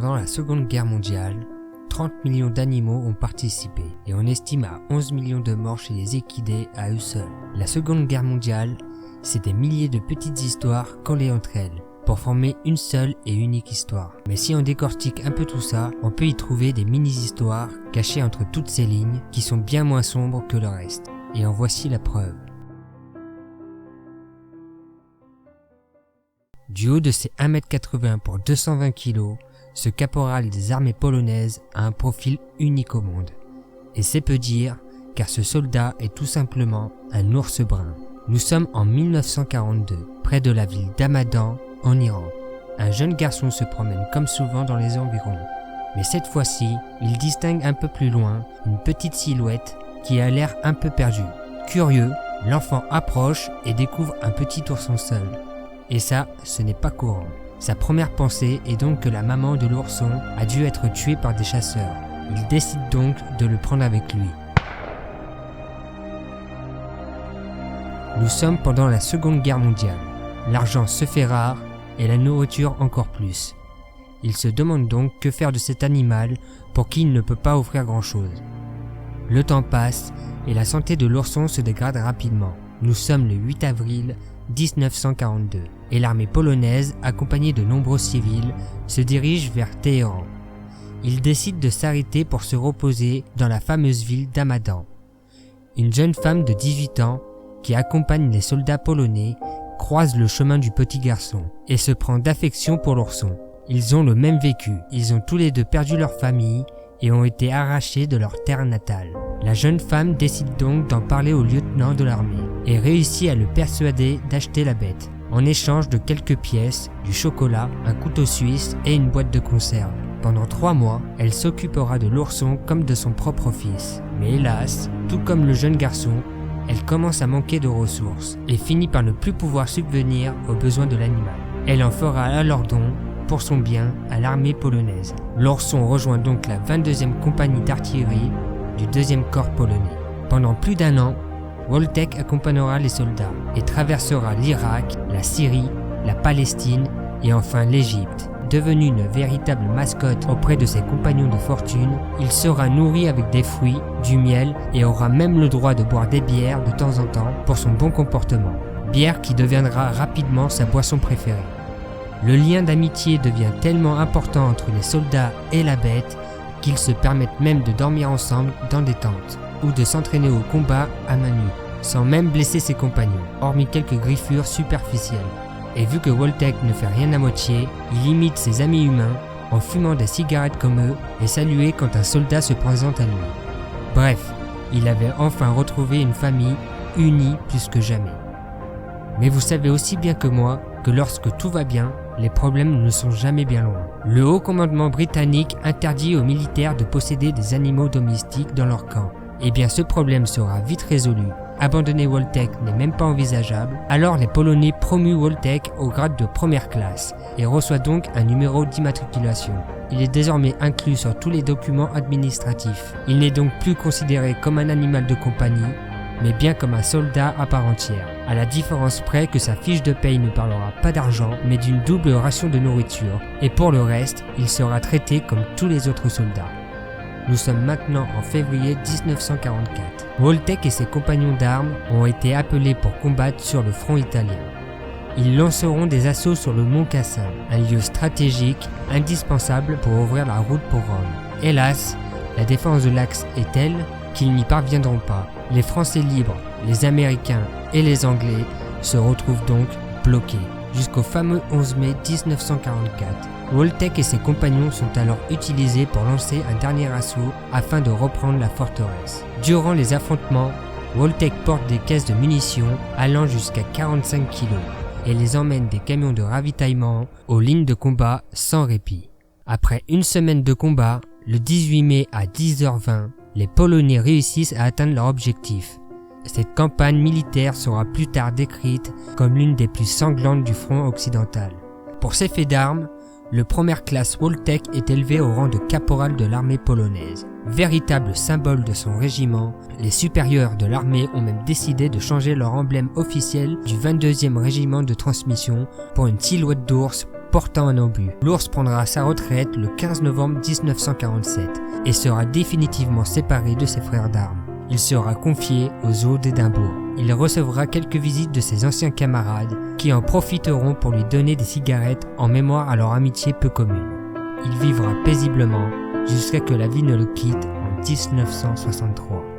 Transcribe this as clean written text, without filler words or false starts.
Pendant la Seconde Guerre mondiale, 30 millions d'animaux ont participé et on estime à 11 millions de morts chez les équidés à eux seuls. La Seconde Guerre mondiale, c'est des milliers de petites histoires collées entre elles pour former une seule et unique histoire. Mais si on décortique un peu tout ça, on peut y trouver des mini-histoires cachées entre toutes ces lignes qui sont bien moins sombres que le reste. Et en voici la preuve. Du haut de ses 1m80 pour 220 kg, ce caporal des armées polonaises a un profil unique au monde. Et c'est peu dire, car ce soldat est tout simplement un ours brun. Nous sommes en 1942, près de la ville d'Hamadan, en Iran. Un jeune garçon se promène comme souvent dans les environs. Mais cette fois-ci, il distingue un peu plus loin une petite silhouette qui a l'air un peu perdue. Curieux, l'enfant approche et découvre un petit ourson seul. Et ça, ce n'est pas courant. Sa première pensée est donc que la maman de l'ourson a dû être tuée par des chasseurs. Il décide donc de le prendre avec lui. Nous sommes pendant la Seconde Guerre mondiale. L'argent se fait rare et la nourriture encore plus. Il se demande donc que faire de cet animal pour qui il ne peut pas offrir grand-chose. Le temps passe et la santé de l'ourson se dégrade rapidement. Nous sommes le 8 avril 1942 et l'armée polonaise, accompagnée de nombreux civils, se dirige vers Téhéran. Ils décident de s'arrêter pour se reposer dans la fameuse ville d'Hamadan. Une jeune femme de 18 ans qui accompagne les soldats polonais croise le chemin du petit garçon et se prend d'affection pour l'ourson. Ils ont le même vécu, ils ont tous les deux perdu leur famille et ont été arrachés de leur terre natale. La jeune femme décide donc d'en parler au lieutenant de l'armée et réussit à le persuader d'acheter la bête, en échange de quelques pièces, du chocolat, un couteau suisse et une boîte de conserve. Pendant 3 mois, elle s'occupera de l'ourson comme de son propre fils. Mais hélas, tout comme le jeune garçon, elle commence à manquer de ressources et finit par ne plus pouvoir subvenir aux besoins de l'animal. Elle en fera alors don pour son bien à l'armée polonaise. L'ourson rejoint donc la 22e compagnie d'artillerie du 2e corps polonais. Pendant plus d'1 an, Woltek accompagnera les soldats et traversera l'Irak, la Syrie, la Palestine et enfin l'Égypte. Devenu une véritable mascotte auprès de ses compagnons de fortune, il sera nourri avec des fruits, du miel et aura même le droit de boire des bières de temps en temps pour son bon comportement. Bière qui deviendra rapidement sa boisson préférée. Le lien d'amitié devient tellement important entre les soldats et la bête qu'ils se permettent même de dormir ensemble dans des tentes ou de s'entraîner au combat à main nue, sans même blesser ses compagnons, hormis quelques griffures superficielles. Et vu que Woltek ne fait rien à moitié, il imite ses amis humains en fumant des cigarettes comme eux et saluer quand un soldat se présente à lui. Bref, il avait enfin retrouvé une famille unie plus que jamais. Mais vous savez aussi bien que moi que lorsque tout va bien, les problèmes ne sont jamais bien loin. Le haut commandement britannique interdit aux militaires de posséder des animaux domestiques dans leur camp. Eh bien ce problème sera vite résolu. Abandonner Woltek n'est même pas envisageable, alors les Polonais promuent Woltek au grade de première classe et reçoit donc un numéro d'immatriculation. Il est désormais inclus sur tous les documents administratifs. Il n'est donc plus considéré comme un animal de compagnie, mais bien comme un soldat à part entière, à la différence près que sa fiche de paye ne parlera pas d'argent, mais d'une double ration de nourriture, et pour le reste, il sera traité comme tous les autres soldats. Nous sommes maintenant en février 1944. Woltek et ses compagnons d'armes ont été appelés pour combattre sur le front italien. Ils lanceront des assauts sur le mont Cassin, un lieu stratégique indispensable pour ouvrir la route pour Rome. Hélas, la défense de l'Axe est telle qu'ils n'y parviendront pas. Les Français libres, les Américains et les Anglais se retrouvent donc bloqués. Jusqu'au fameux 11 mai 1944. Woltek et ses compagnons sont alors utilisés pour lancer un dernier assaut afin de reprendre la forteresse. Durant les affrontements, Woltek porte des caisses de munitions allant jusqu'à 45 kg et les emmène des camions de ravitaillement aux lignes de combat sans répit. Après une semaine de combat, le 18 mai à 10h20, les Polonais réussissent à atteindre leur objectif. Cette campagne militaire sera plus tard décrite comme l'une des plus sanglantes du front occidental. Pour ses faits d'armes, le première classe Woltek est élevé au rang de caporal de l'armée polonaise. Véritable symbole de son régiment, les supérieurs de l'armée ont même décidé de changer leur emblème officiel du 22e régiment de transmission pour une silhouette d'ours portant un obus. L'ours prendra sa retraite le 15 novembre 1947 et sera définitivement séparé de ses frères d'armes. Il sera confié au zoo d'Édimbourg. Il recevra quelques visites de ses anciens camarades qui en profiteront pour lui donner des cigarettes en mémoire à leur amitié peu commune. Il vivra paisiblement jusqu'à que la vie ne le quitte en 1963.